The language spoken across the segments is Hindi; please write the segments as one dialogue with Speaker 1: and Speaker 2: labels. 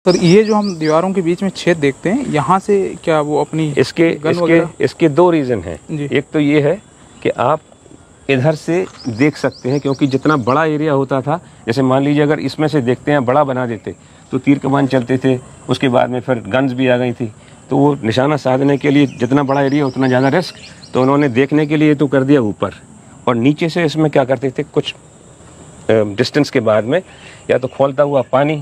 Speaker 1: सर ये जो हम दीवारों के बीच में छेद देखते हैं, यहाँ से क्या वो अपनी
Speaker 2: इसके दो रीज़न हैं। एक तो ये है कि आप इधर से देख सकते हैं, क्योंकि जितना बड़ा एरिया होता था, जैसे मान लीजिए अगर इसमें से देखते हैं बड़ा बना देते तो तीर कमान चलते थे, उसके बाद में फिर गन्स भी आ गई थी, तो वो निशाना साधने के लिए जितना बड़ा एरिया उतना ज़्यादा रिस्क, तो उन्होंने देखने के लिए तो कर दिया ऊपर, और नीचे से इसमें क्या करते थे, कुछ डिस्टेंस के बाद में या तो खौलता हुआ पानी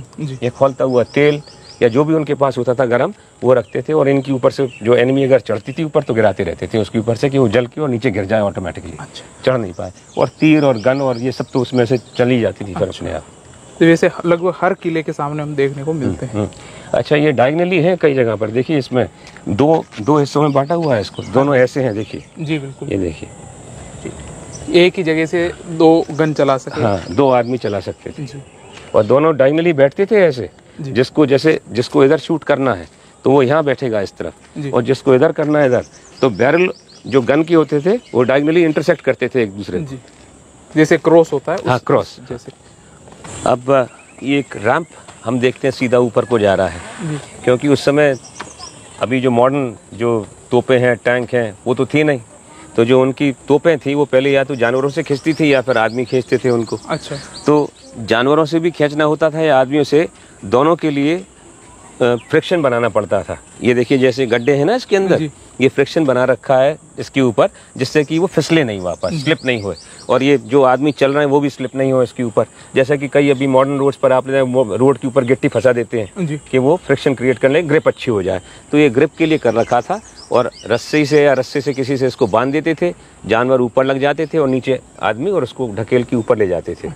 Speaker 2: या खौलता हुआ तेल या जो भी उनके पास होता था गर्म, वो रखते थे, और इनके ऊपर से जो एनिमी अगर चढ़ती थी ऊपर तो गिराते रहते थे उसके ऊपर से कि वो जल के और नीचे गिर जाए ऑटोमेटिकली। अच्छा। चढ़ नहीं पाए, और तीर और गन और ये सब तो उसमें से चली जाती थी फिर अपने आप।
Speaker 1: तो वैसे लगभग हर किले के सामने हम देखने को मिलते हैं।
Speaker 2: अच्छा, ये डायगनली है कई जगह पर, देखिए इसमें दो हिस्सों में बांटा हुआ है इसको, दोनों ऐसे हैं, देखिए जी बिल्कुल, ये देखिए
Speaker 1: एक ही जगह से दो गन चला सके।
Speaker 2: हाँ, दो आदमी चला सकते थे जी। और दोनों डायगनली बैठते थे ऐसे, जिसको इधर शूट करना है तो वो यहाँ बैठेगा इस तरफ, और जिसको इधर करना है इधर, तो बैरल जो गन के होते थे वो डायगनली इंटरसेक्ट करते थे एक दूसरे को,
Speaker 1: जैसे क्रॉस होता है।
Speaker 2: हाँ, क्रॉस जैसे। अब ये एक रैंप हम देखते हैं सीधा ऊपर को जा रहा है, क्योंकि उस समय अभी जो मॉडर्न जो तोपें हैं, टैंक हैं, वो तो थी नहीं, तो जो उनकी तोपें थी वो पहले या तो जानवरों से खींचती थी या फिर आदमी खींचते थे उनको। अच्छा। तो जानवरों से भी खींचना होता था या आदमियों से, दोनों के लिए फ्रिक्शन बनाना पड़ता था। ये देखिए जैसे गड्ढे हैं ना इसके अंदर, ये फ्रिक्शन बना रखा है इसके ऊपर, जिससे कि वो फिसले नहीं, वापस स्लिप नहीं होए, और ये जो आदमी चल रहे हैं वो भी स्लिप नहीं हो इसके ऊपर। जैसा कि कई अभी मॉडर्न रोड्स पर आपने रोड के ऊपर गिट्टी फंसा देते हैं कि वो फ्रिक्शन क्रिएट करने, ग्रिप अच्छी हो जाए, तो ये ग्रिप के लिए कर रखा था, और रस्सी से या रस्से से किसी से इसको बांध देते थे, जानवर ऊपर लग जाते थे और नीचे आदमी, और उसको ढकेल के ऊपर ले जाते थे।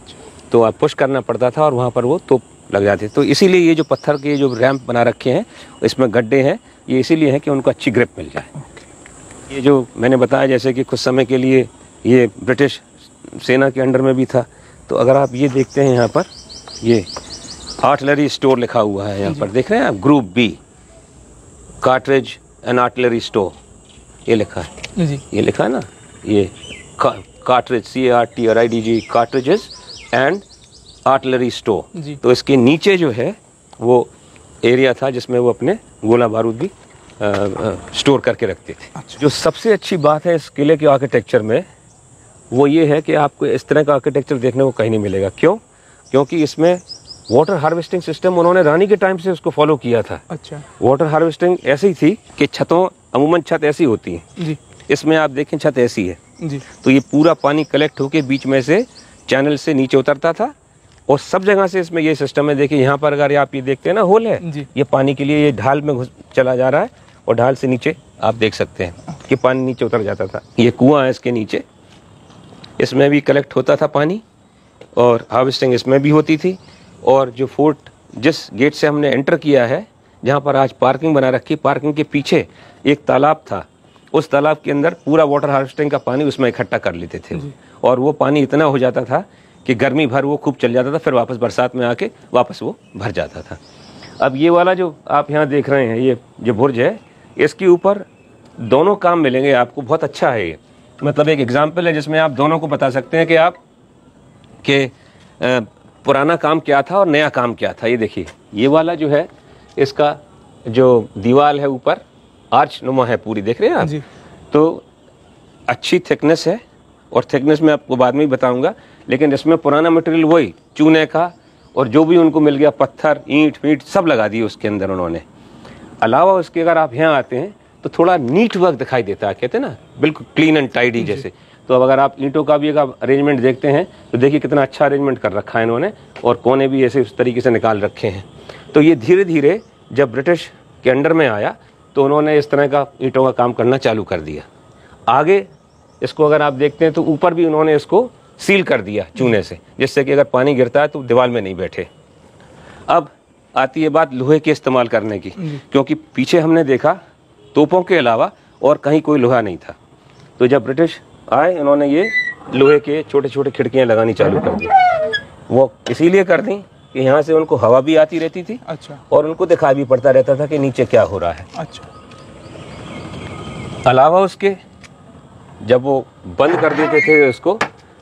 Speaker 2: तो आप पुश करना पड़ता था और वहाँ पर वो तोप लग जाते। तो इसीलिए ये जो पत्थर के जो रैंप बना रखे हैं, इसमें गड्ढे हैं, ये इसीलिए है कि उनको अच्छी ग्रिप मिल जाए। ये जो मैंने बताया जैसे कि कुछ समय के लिए ये ब्रिटिश सेना के अंडर में भी था, तो अगर आप ये देखते हैं यहाँ पर, ये आर्टिलरी स्टोर लिखा हुआ है यहाँ पर, देख रहे हैं आप, group B, cartridge and artillery store, ये लिखा है जी। ये लिखा है ना, ये cartridge, CARTRIDG, cartridges and artillery store. तो इसके नीचे जो है वो एरिया था जिसमें वो अपने गोला बारूद भी स्टोर करके रखते थे। अच्छा। जो सबसे अच्छी बात है इस किले के आर्किटेक्चर में वो ये है कि आपको इस तरह का आर्किटेक्चर देखने को कहीं नहीं मिलेगा। क्यों? क्योंकि इसमें वाटर हार्वेस्टिंग सिस्टम उन्होंने रानी के टाइम से उसको फॉलो किया था। अच्छा। वाटर हार्वेस्टिंग ऐसी ही थी कि छतों, अमूमन छत ऐसी होती है जी, इसमें आप देखें छत ऐसी है जी, तो ये पूरा पानी कलेक्ट होके बीच में से चैनल से नीचे उतरता था, और सब जगह से इसमें ये सिस्टम है। देखिए यहाँ पर अगर आप ये देखते हैं ना, होल है, ये पानी के लिए ये ढाल में घुस चला जा रहा है, और ढाल से नीचे आप देख सकते हैं कि पानी नीचे उतर जाता था। ये कुआं है इसके नीचे, इसमें भी कलेक्ट होता था पानी, और हार्वेस्टिंग इसमें भी होती थी। और जो फोर्ट, जिस गेट से हमने एंटर किया है, जहाँ पर आज पार्किंग बना रखी, पार्किंग के पीछे एक तालाब था, उस तालाब के अंदर पूरा वाटर हार्वेस्टिंग का पानी उसमें इकट्ठा कर लेते थे, और वो पानी इतना हो जाता था कि गर्मी भर वो खूब चल जाता था, फिर वापस बरसात में आके वापस वो भर जाता था। अब ये वाला जो आप यहाँ देख रहे हैं, ये जो बुर्ज है, इसके ऊपर दोनों काम मिलेंगे आपको, बहुत अच्छा है ये, मतलब एक एग्जाम्पल है जिसमें आप दोनों को बता सकते हैं कि आप के पुराना काम क्या था और नया काम क्या था। ये देखिए, ये वाला जो है, इसका जो दीवार है ऊपर आर्च नुमा है पूरी, देख रहे हैं आप, तो अच्छी थिकनेस है, और थिकनेस में आपको बाद में ही बताऊंगा, लेकिन इसमें पुराना मटेरियल वही चूने का, और जो भी उनको मिल गया, पत्थर, ईंट वीट सब लगा दिए उसके अंदर उन्होंने। अलावा उसके अगर आप यहाँ आते हैं तो थोड़ा नीट वर्क दिखाई देता है, कहते हैं ना, बिल्कुल क्लीन एंड टाइडी जैसे। तो अब अगर आप ईंटों का भी अगर अरेंजमेंट देखते हैं तो देखिए कितना अच्छा अरेंजमेंट कर रखा है इन्होंने, और कोने भी ऐसे उस तरीके से निकाल रखे हैं। तो ये धीरे धीरे जब ब्रिटिश के अंडर में आया तो उन्होंने इस तरह का ईंटों का काम करना चालू कर दिया। आगे इसको अगर आप देखते हैं तो ऊपर भी उन्होंने इसको सील कर दिया चूने से, जिससे कि अगर पानी गिरता है तो दीवार में नहीं बैठे। अब आती है बात लोहे के इस्तेमाल करने की, क्योंकि पीछे हमने देखा तोपों के अलावा और कहीं कोई लोहा नहीं था। तो जब ब्रिटिश आए, उन्होंने ये लोहे के छोटे छोटे खिड़कियां लगानी चालू कर दी। वो इसीलिए कर दी कि यहाँ से उनको हवा भी आती रहती थी। अच्छा। और उनको दिखाई भी पड़ता रहता था कि नीचे क्या हो रहा है। अच्छा। अलावा उसके जब वो बंद कर देते थे इसको,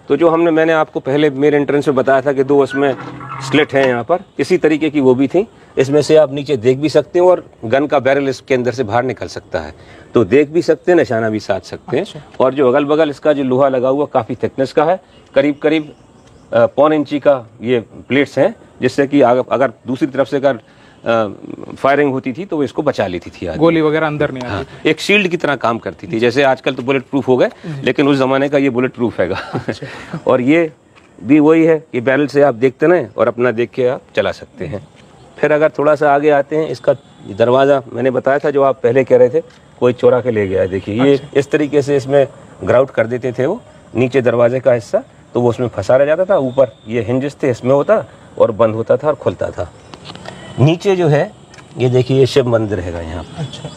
Speaker 2: तो जो मैंने आपको पहले मेरे एंट्रेंस में बताया था कि दो उसमें स्लिट हैं यहाँ पर, इसी तरीके की वो भी थी, इसमें से आप नीचे देख भी सकते हैं और गन का बैरल इसके अंदर से बाहर निकल सकता है, तो देख भी सकते हैं, निशाना भी साध सकते हैं।
Speaker 1: अच्छा।
Speaker 2: और जो अगल बगल इसका जो लोहा लगा हुआ काफ़ी थिकनेस का है, करीब करीब 1.25 इंची का ये प्लेट्स हैं, जिससे कि अगर दूसरी तरफ से अगर फायरिंग होती थी तो वो इसको बचा लेती थी,
Speaker 1: गोली वगैरह अंदर नहीं आती।
Speaker 2: हाँ, एक शील्ड की तरह काम करती थी। जैसे आजकल तो बुलेट प्रूफ हो गए, लेकिन उस जमाने का ये बुलेट प्रूफ हैगा। और ये भी वही है, ये बैरल से आप देखते ना और अपना देख के आप चला सकते हैं। फिर अगर थोड़ा सा आगे आते हैं, इसका दरवाज़ा मैंने बताया था जो आप पहले कह रहे थे कोई चोरा के ले गया है, देखिए ये इस तरीके से इसमें ग्राउट कर देते थे वो, नीचे दरवाजे का हिस्सा तो वो उसमें फंसा रह जाता था, ऊपर ये हिंजेस थे इसमें होता और बंद होता था और खुलता था। नीचे जो है ये देखिए ये शिव मंदिर है यहाँ पर।
Speaker 1: अच्छा,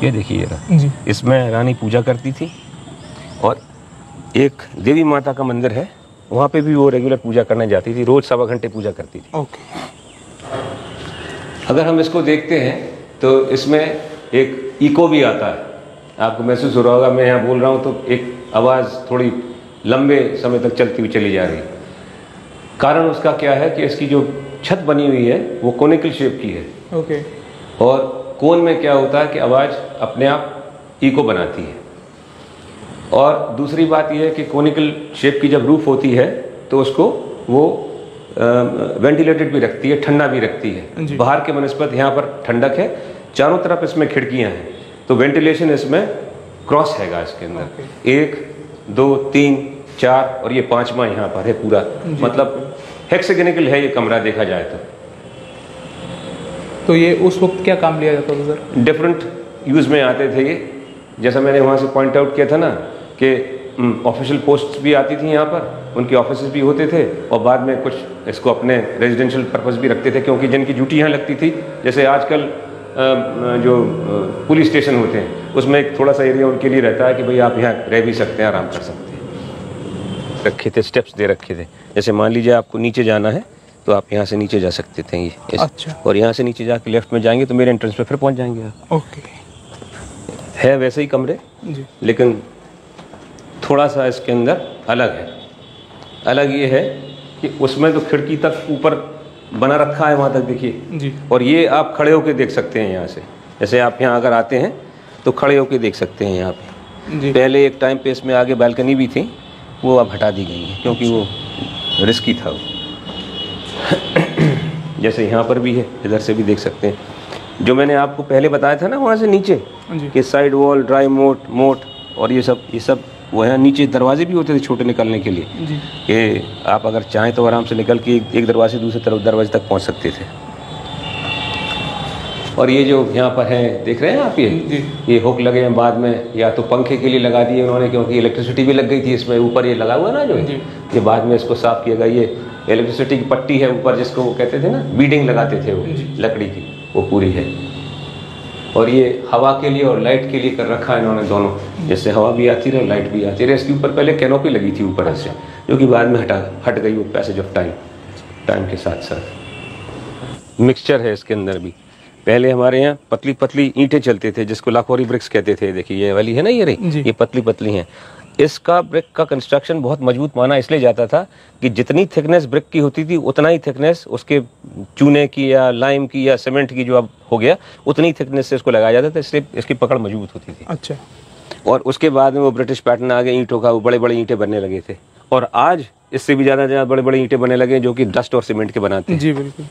Speaker 2: ये देखिए
Speaker 1: जी।
Speaker 2: इसमें रानी पूजा करती थी और एक देवी माता का मंदिर है, वहाँ पे भी वो रेगुलर पूजा करने जाती थी, रोज 1.25 घंटे पूजा करती थी।
Speaker 1: ओके।
Speaker 2: अगर हम इसको देखते हैं तो इसमें एक इको भी आता है, आपको महसूस हो रहा होगा, मैं यहाँ बोल रहा हूँ तो एक आवाज़ थोड़ी लंबे समय तक चलती हुई चली जा रही है। कारण उसका क्या है कि इसकी जो छत बनी हुई है वो कोनिकल शेप की है।
Speaker 1: ओके।
Speaker 2: और कोन में क्या होता है कि आवाज़ अपने आप इको बनाती है। और दूसरी बात यह है कि कोनिकल शेप की जब रूफ होती है तो उसको वो वेंटिलेटेड भी रखती है, ठंडा भी रखती है। बाहर के बनस्पत यहाँ पर ठंडक है, चारों तरफ इसमें खिड़कियाँ हैं, तो वेंटिलेशन इसमें क्रॉस हैगा इसके अंदर। 1 2 3 4 और ये 5वां यहाँ पर है पूरा, मतलब हेक्सागोनिकल है ये कमरा देखा जाए
Speaker 1: तो ये उस वक्त क्या काम लिया जाता था सर?
Speaker 2: डिफरेंट यूज़ में आते थे ये, जैसा मैंने वहाँ से पॉइंट आउट किया था ना कि ऑफिशियल पोस्ट भी आती थी यहाँ पर, उनके ऑफिस भी होते थे और बाद में कुछ इसको अपने रेजिडेंशियल पर्पस भी रखते थे, क्योंकि जिनकी ड्यूटी यहाँ लगती थी, जैसे आजकल जो पुलिस स्टेशन होते हैं उसमें एक थोड़ा सा एरिया उनके लिए रहता है कि भाई आप यहाँ रह भी सकते हैं, आराम कर सकते हैं। रखे थे, स्टेप्स दे रखे थे, जैसे मान लीजिए आपको नीचे जाना है तो आप यहाँ से नीचे जा सकते थे ये।
Speaker 1: अच्छा।
Speaker 2: और यहाँ से नीचे जाके लेफ्ट में जाएंगे तो मेरे एंट्रेंस पे फिर पहुँच जाएंगे आप।
Speaker 1: ओके।
Speaker 2: है वैसे ही कमरे
Speaker 1: जी,
Speaker 2: लेकिन थोड़ा सा इसके अंदर अलग है। अलग ये है कि उसमें तो खिड़की तक ऊपर बना रखा है, वहाँ तक देखिए
Speaker 1: जी।
Speaker 2: और ये आप खड़े होके देख सकते हैं यहाँ से, जैसे आप यहाँ अगर आते हैं तो खड़े होके देख सकते हैं यहाँ पे।
Speaker 1: जी।
Speaker 2: पहले एक टाइम पे इसमें आगे बालकनी भी थी, वो अब हटा दी गई है क्योंकि वो रिस्की था वो। जैसे यहाँ पर भी है, इधर से भी देख सकते हैं। जो मैंने आपको पहले बताया था ना वहाँ से नीचे कि साइड वॉल, ड्राई मोट और ये सब वो यहाँ नीचे दरवाजे भी होते थे छोटे निकलने के लिए
Speaker 1: जी।
Speaker 2: कि आप अगर चाहें तो आराम से निकल के एक दरवाजे से दूसरे तरफ दरवाजे तक पहुँच सकते थे। और ये जो यहाँ पर है देख रहे हैं आप, ये हुक लगे हैं बाद में, या तो पंखे के लिए लगा दिए उन्होंने क्योंकि इलेक्ट्रिसिटी भी लग गई थी इसमें। ऊपर ये लगा हुआ ना जो ये बाद में इसको साफ किया गया, ये इलेक्ट्रिसिटी की पट्टी है ऊपर जिसको वो कहते थे ना, बीडिंग लगाते थे वो लकड़ी की, वो पूरी है। और ये हवा के लिए और लाइट के लिए कर रखा है इन्होंने दोनों, जिससे हवा भी आती रहे और लाइट भी आती रहे। इसके ऊपर पहले कैनोपी लगी थी ऊपर ऐसे, जो कि बाद में हट गई वो पैसेज ऑफ टाइम के साथ साथ। मिक्सचर है इसके अंदर भी। पहले हमारे यहाँ पतली पतली ईंटें चलते थे जिसको लाखोरी ब्रिक्स कहते थे। देखिए ये वाली है ना, ये रही, ये पतली पतली हैं। इसका ब्रिक का कंस्ट्रक्शन बहुत मजबूत माना इसलिए जाता था कि जितनी थिकनेस ब्रिक की होती थी उतना ही थिकनेस उसके चूने की या लाइम की या सीमेंट की जो अब हो गया उतनी थिकनेस से इसको लगाया जाता था, इसलिए इसकी पकड़ मजबूत होती थी।
Speaker 1: अच्छा।
Speaker 2: और उसके बाद में वो ब्रिटिश पैटर्न आ गए ईंटों का, वो बड़े बड़े ईंटें बनने लगे थे और आज इससे भी ज़्यादा बड़े बड़े ईंटें बनने लगे जो कि डस्ट और सीमेंट के बनाते हैं।
Speaker 1: जी बिल्कुल।